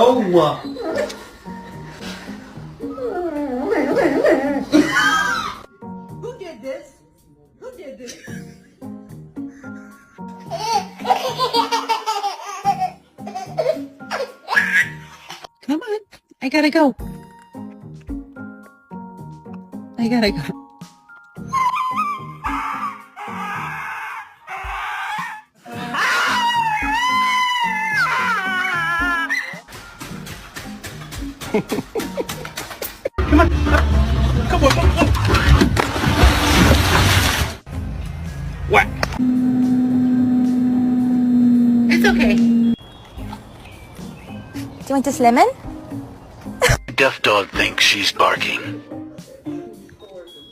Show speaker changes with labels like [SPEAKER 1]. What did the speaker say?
[SPEAKER 1] No.
[SPEAKER 2] Who did this? Who did this?
[SPEAKER 3] Come on. I gotta go. I gotta go.
[SPEAKER 1] What?
[SPEAKER 3] It's okay.
[SPEAKER 4] Do you want this lemon?
[SPEAKER 5] Deaf dog thinks she's barking.